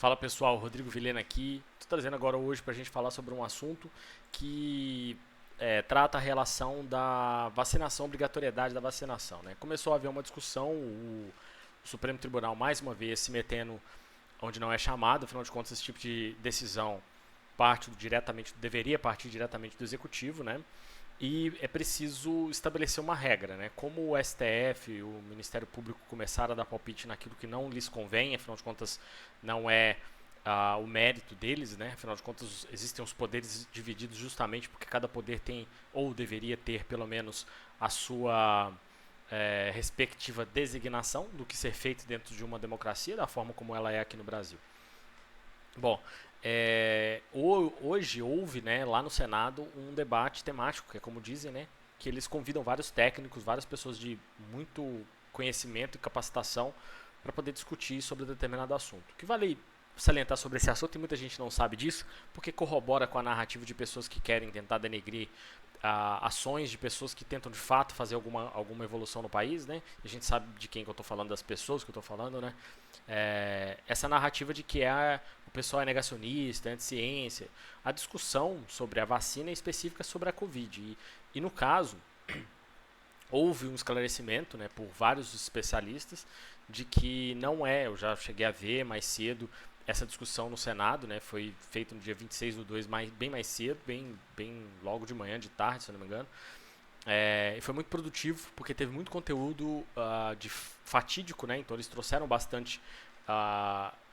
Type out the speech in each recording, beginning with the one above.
Fala pessoal, Rodrigo Vilhena aqui. Estou trazendo agora hoje para a gente falar sobre um assunto que trata a relação da vacinação, obrigatoriedade da vacinação. Né? Começou a haver uma discussão, o Supremo Tribunal mais uma vez se metendo onde não é chamado, afinal de contas esse tipo de decisão deveria partir diretamente do Executivo, né? E é preciso estabelecer uma regra, né? Como o STF e o Ministério Público começaram a dar palpite naquilo que não lhes convém, afinal de contas não é o mérito deles, né? Afinal de contas existem os poderes divididos justamente porque cada poder tem ou deveria ter pelo menos a sua respectiva designação do que ser feito dentro de uma democracia, da forma como ela é aqui no Brasil. Bom, hoje houve, né, lá no Senado um debate temático, que é como dizem, né, que eles convidam vários técnicos, várias pessoas de muito conhecimento e capacitação para poder discutir sobre determinado assunto. O que vale salientar sobre esse assunto, e muita gente não sabe disso, porque corrobora com a narrativa de pessoas que querem tentar denegrir ações de pessoas que tentam de fato fazer alguma evolução no país, né? A gente sabe de quem que eu estou falando, das pessoas que eu estou falando, né? Essa narrativa de que o pessoal é negacionista, é anti-ciência. A discussão sobre a vacina é específica sobre a Covid. E no caso, houve um esclarecimento, né, por vários especialistas de que não eu já cheguei a ver mais cedo essa discussão no Senado, né, foi feito no dia 26/2, bem mais cedo, bem logo de manhã, de tarde, se eu não me engano. E foi muito produtivo, porque teve muito conteúdo de fatídico, né, então eles trouxeram bastante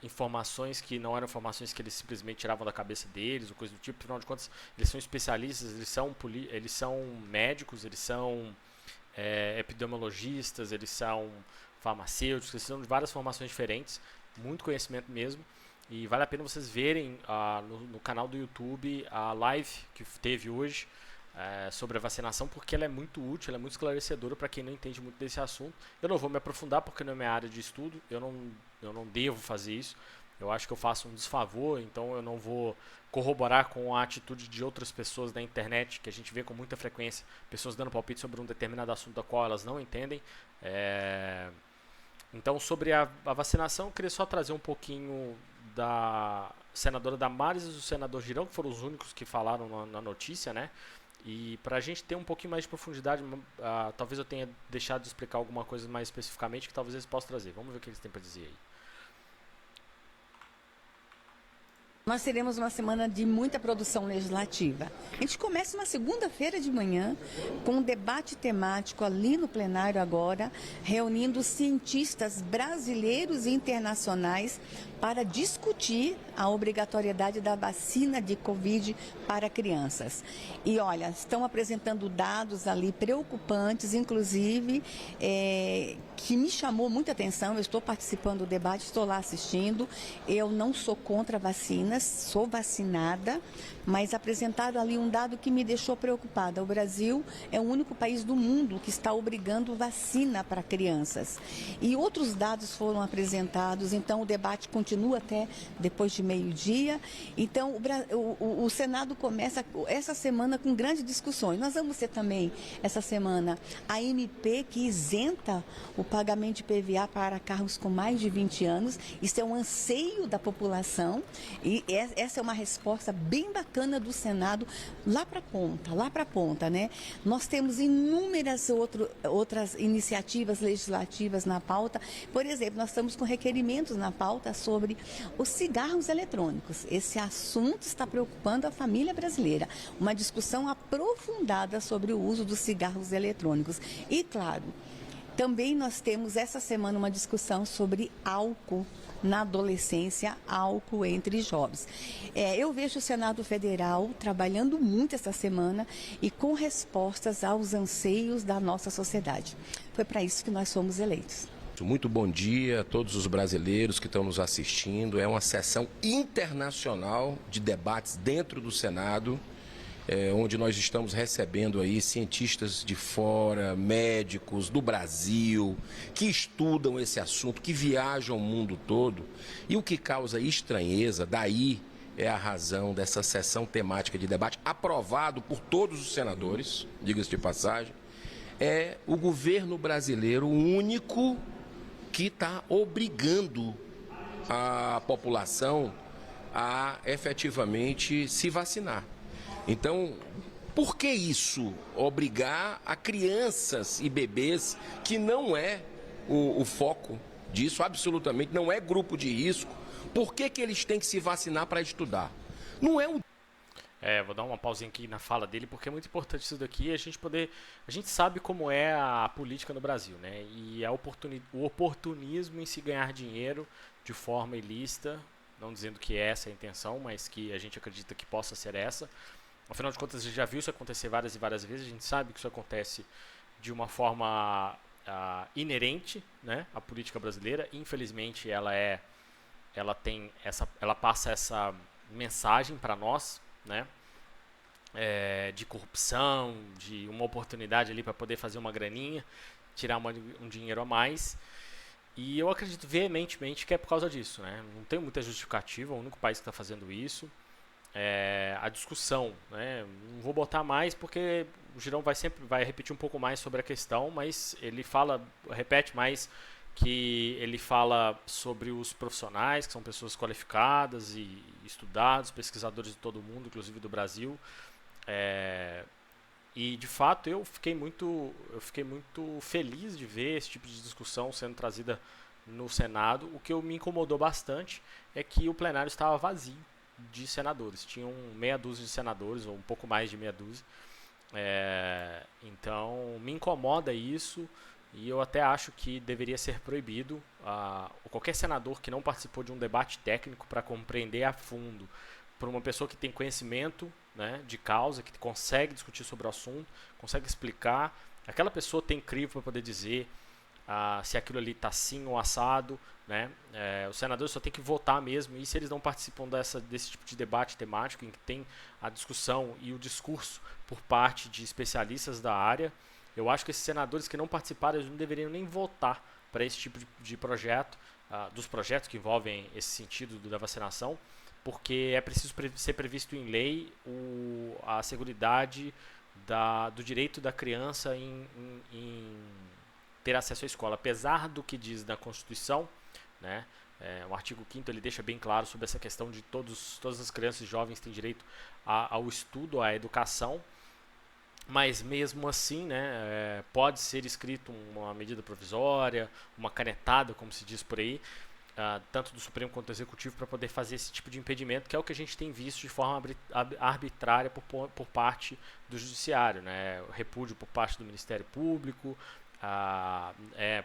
informações que não eram informações que eles simplesmente tiravam da cabeça deles, ou coisa do tipo. Afinal de contas, eles são especialistas, eles são médicos, eles são epidemiologistas, eles são farmacêuticos, eles são de várias formações diferentes, muito conhecimento mesmo. E vale a pena vocês verem no canal do YouTube a live que teve hoje sobre a vacinação, porque ela é muito útil, ela é muito esclarecedora para quem não entende muito desse assunto. Eu não vou me aprofundar porque não é minha área de estudo, eu não devo fazer isso. Eu acho que eu faço um desfavor, então eu não vou corroborar com a atitude de outras pessoas da internet, que a gente vê com muita frequência, pessoas dando palpite sobre um determinado assunto da qual elas não entendem. Então, sobre a vacinação, eu queria só trazer um pouquinho da senadora Damares e do senador Girão, que foram os únicos que falaram na notícia, né? E para a gente ter um pouquinho mais de profundidade, talvez eu tenha deixado de explicar alguma coisa mais especificamente que talvez eles possam trazer. Vamos ver o que eles têm para dizer aí. Nós teremos uma semana de muita produção legislativa. A gente começa uma segunda-feira de manhã com um debate temático ali no plenário agora, reunindo cientistas brasileiros e internacionais para discutir a obrigatoriedade da vacina de Covid para crianças. E olha, estão apresentando dados ali preocupantes, inclusive, que me chamou muita atenção. Eu estou participando do debate, estou lá assistindo. Eu não sou contra vacinas, sou vacinada, mas apresentaram ali um dado que me deixou preocupada. O Brasil é o único país do mundo que está obrigando vacina para crianças. E outros dados foram apresentados, então o debate continua até depois de meio-dia. Então o Senado começa essa semana com grandes discussões. Nós vamos ter também essa semana a MP que isenta o pagamento de PVA para carros com mais de 20 anos. Isso é um anseio da população e essa é uma resposta bem bacana do Senado lá para a ponta, né? Nós temos inúmeras outras iniciativas legislativas na pauta. Por exemplo, nós estamos com requerimentos na pauta sobre os cigarros eletrônicos. Esse assunto está preocupando a família brasileira. Uma discussão aprofundada sobre o uso dos cigarros eletrônicos. E, claro, também nós temos essa semana uma discussão sobre álcool na adolescência, álcool entre jovens. Eu vejo o Senado Federal trabalhando muito essa semana e com respostas aos anseios da nossa sociedade. Foi para isso que nós fomos eleitos. Muito bom dia a todos os brasileiros que estão nos assistindo. É uma sessão internacional de debates dentro do Senado, onde nós estamos recebendo aí cientistas de fora, médicos do Brasil, que estudam esse assunto, que viajam o mundo todo. E o que causa estranheza, daí é a razão dessa sessão temática de debate, aprovado por todos os senadores, diga-se de passagem, é o governo brasileiro único que está obrigando a população a efetivamente se vacinar. Então, por que isso? Obrigar a crianças e bebês, que não é o foco disso, absolutamente, não é grupo de risco, por que eles têm que se vacinar para estudar? Não é um... Vou dar uma pausinha aqui na fala dele, porque é muito importante isso daqui, a gente sabe como é a política no Brasil, né? E o oportunismo em se ganhar dinheiro de forma ilícita, não dizendo que essa é a intenção, mas que a gente acredita que possa ser essa. Afinal de contas, a gente já viu isso acontecer várias e várias vezes, a gente sabe que isso acontece de uma forma inerente, né, à política brasileira. Infelizmente, ela passa essa mensagem para nós, né, de corrupção, de uma oportunidade ali para poder fazer uma graninha, tirar um dinheiro a mais. E eu acredito veementemente que é por causa disso, né? Não tem muita justificativa, é o único país que está fazendo isso. A discussão, né? Não vou botar mais porque o Girão vai repetir um pouco mais sobre a questão, mas ele repete mais, que ele fala sobre os profissionais, que são pessoas qualificadas e estudados, pesquisadores de todo mundo, inclusive do Brasil. E de fato eu fiquei muito feliz de ver esse tipo de discussão sendo trazida no Senado. O que me incomodou bastante é que o plenário estava vazio de senadores. Tinham meia dúzia de senadores, ou um pouco mais de meia dúzia. Então me incomoda isso, e eu até acho que deveria ser proibido qualquer senador que não participou de um debate técnico para compreender a fundo, por uma pessoa que tem conhecimento, né, de causa, que consegue discutir sobre o assunto, consegue explicar. Aquela pessoa tem crivo para poder dizer se aquilo ali está assim ou assado, né? Os senadores só tem que votar mesmo, e se eles não participam desse tipo de debate temático, em que tem a discussão e o discurso por parte de especialistas da área, eu acho que esses senadores que não participaram, eles não deveriam nem votar para esse tipo de projeto, dos projetos que envolvem esse sentido da vacinação, porque é preciso ser previsto em lei a seguridade do direito da criança em ter acesso à escola. Apesar do que diz na Constituição, né, o artigo 5º ele deixa bem claro sobre essa questão de todas as crianças e jovens têm direito ao estudo, à educação, mas mesmo assim, né, pode ser escrito uma medida provisória, uma canetada, como se diz por aí, tanto do Supremo quanto do Executivo, para poder fazer esse tipo de impedimento, que é o que a gente tem visto de forma arbitrária por parte do Judiciário, né? O repúdio por parte do Ministério Público.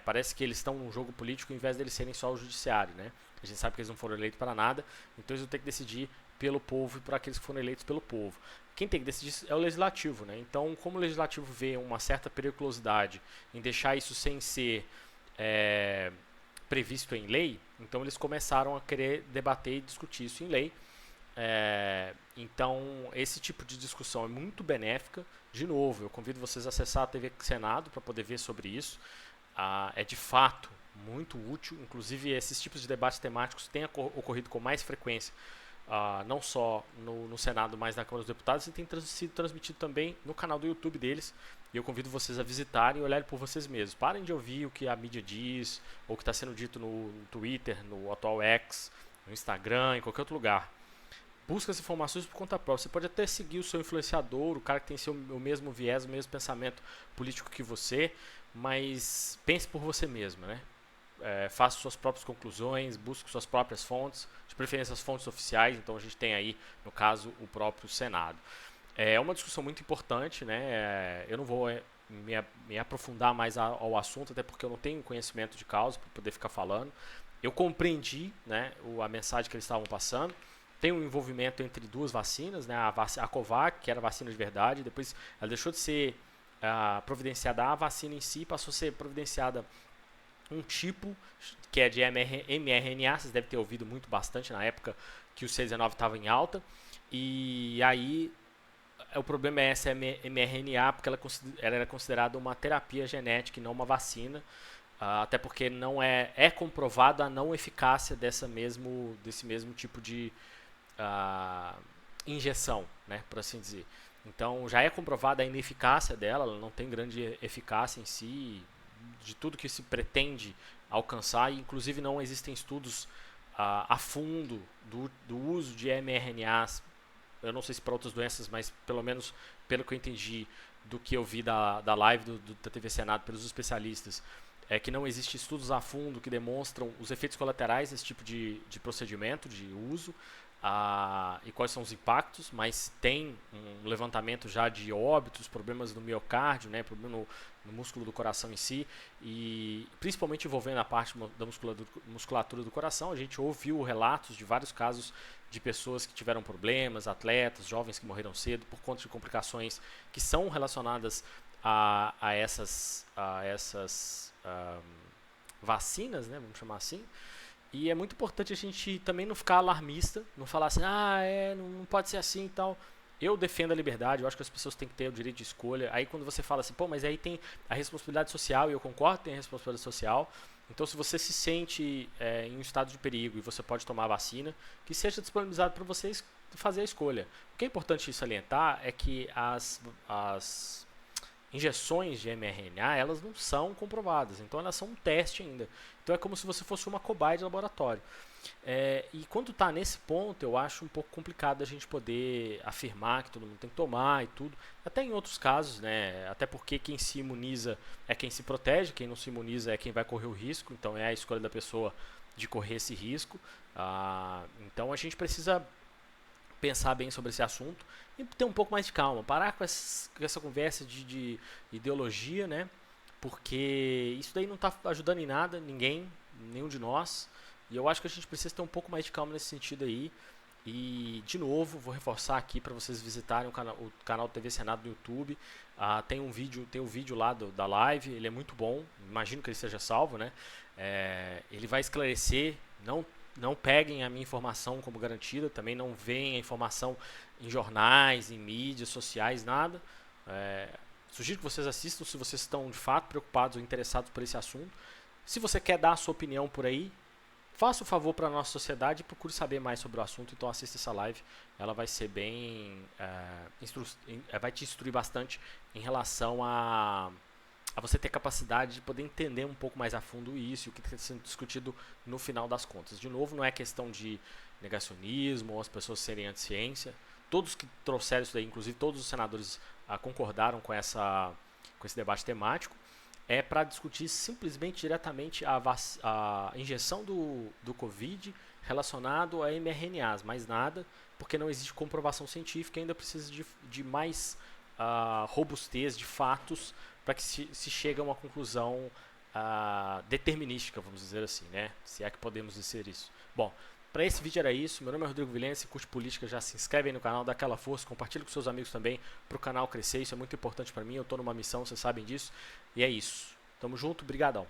Parece que eles estão num jogo político em vez de eles serem só o Judiciário, né? A gente sabe que eles não foram eleitos para nada, então eles vão ter que decidir pelo povo e por aqueles que foram eleitos pelo povo. Quem tem que decidir é o Legislativo, né? Então, como o Legislativo vê uma certa periculosidade em deixar isso sem ser previsto em lei, então eles começaram a querer debater e discutir isso em lei. Então, esse tipo de discussão é muito benéfica. De novo, eu convido vocês a acessar a TV Senado para poder ver sobre isso. É de fato muito útil. Inclusive, esses tipos de debates temáticos têm ocorrido com mais frequência, não só no Senado, mas na Câmara dos Deputados, e tem sido transmitido também no canal do YouTube deles. E eu convido vocês a visitarem e olharem por vocês mesmos. Parem de ouvir o que a mídia diz, ou o que está sendo dito no Twitter, no atual X, no Instagram, em qualquer outro lugar. Busca as informações por conta própria. Você pode até seguir o seu influenciador, o cara que tem o mesmo viés, o mesmo pensamento político que você, mas pense por você mesmo, né? Faça suas próprias conclusões, busque suas próprias fontes, de preferência as fontes oficiais. Então a gente tem aí, no caso, o próprio Senado. É uma discussão muito importante, né? Eu não vou me aprofundar mais ao assunto, até porque eu não tenho conhecimento de causa para poder ficar falando. Eu compreendi, né, a mensagem que eles estavam passando. Tem um envolvimento entre duas vacinas, né? A Covax, que era vacina de verdade, depois ela deixou de ser providenciada a vacina em si, passou a ser providenciada um tipo que é de mRNA. Vocês devem ter ouvido bastante na época que o C19 estava em alta. E aí o problema é essa mRNA, porque ela era considerada uma terapia genética e não uma vacina. Até porque não é comprovada a não eficácia desse mesmo tipo de injeção, né, por assim dizer. Então já é comprovada a ineficácia dela, ela não tem grande eficácia em si, de tudo que se pretende alcançar, e inclusive não existem estudos a fundo do uso de mRNAs, eu não sei se para outras doenças, mas pelo menos pelo que eu entendi do que eu vi da live da TV Senado pelos especialistas, é que não existe estudos a fundo que demonstram os efeitos colaterais desse tipo de procedimento, de uso, e quais são os impactos, mas tem um levantamento já de óbitos, problemas no miocárdio, né, problema no músculo do coração em si, e principalmente envolvendo a parte da musculatura do coração. A gente ouviu relatos de vários casos de pessoas que tiveram problemas, atletas, jovens que morreram cedo por conta de complicações que são relacionadas a essas vacinas, né, vamos chamar assim. E é muito importante a gente também não ficar alarmista, não falar assim, não pode ser assim e tal. Eu defendo a liberdade, eu acho que as pessoas têm que ter o direito de escolha. Aí quando você fala assim, pô, mas aí tem a responsabilidade social, e eu concordo, tem a responsabilidade social. Então se você se sente em um estado de perigo e você pode tomar a vacina, que seja disponibilizado para vocês fazer a escolha. O que é importante salientar é que as injeções de mRNA, elas não são comprovadas, então elas são um teste ainda. Então é como se você fosse uma cobaia de laboratório. E quando está nesse ponto, eu acho um pouco complicado a gente poder afirmar que todo mundo tem que tomar e tudo. Até em outros casos, né? Até porque quem se imuniza é quem se protege, quem não se imuniza é quem vai correr o risco, então é a escolha da pessoa de correr esse risco. Então a gente precisa pensar bem sobre esse assunto e ter um pouco mais de calma, parar com essa conversa de ideologia, né? Porque isso daí não está ajudando em nada, ninguém, nenhum de nós, e eu acho que a gente precisa ter um pouco mais de calma nesse sentido aí. E, de novo, vou reforçar aqui para vocês visitarem o canal TV Senado no YouTube. Tem um vídeo lá da live, ele é muito bom, imagino que ele seja salvo, né? Ele vai esclarecer, não peguem a minha informação como garantida, também não veem a informação em jornais, em mídias sociais, nada. Sugiro que vocês assistam se vocês estão de fato preocupados ou interessados por esse assunto. Se você quer dar a sua opinião por aí, faça o favor para a nossa sociedade e procure saber mais sobre o assunto. Então assista essa live, ela vai ser bem vai te instruir bastante em relação a você ter capacidade de poder entender um pouco mais a fundo isso e o que está sendo discutido no final das contas. De novo, não é questão de negacionismo ou as pessoas serem anti-ciência. Todos que trouxeram isso daí, inclusive todos os senadores concordaram com esse debate temático. É para discutir simplesmente diretamente a injeção do Covid relacionado a mRNAs, mais nada, porque não existe comprovação científica e ainda precisa de mais robustez de fatos para que se chegue a uma conclusão determinística, vamos dizer assim, né? Se é que podemos dizer isso. Bom, para esse vídeo era isso. Meu nome é Rodrigo Vilense, se curte política, já se inscreve aí no canal, dá aquela força, compartilha com seus amigos também para o canal crescer, isso é muito importante para mim, eu estou numa missão, vocês sabem disso. E é isso. Tamo junto, brigadão.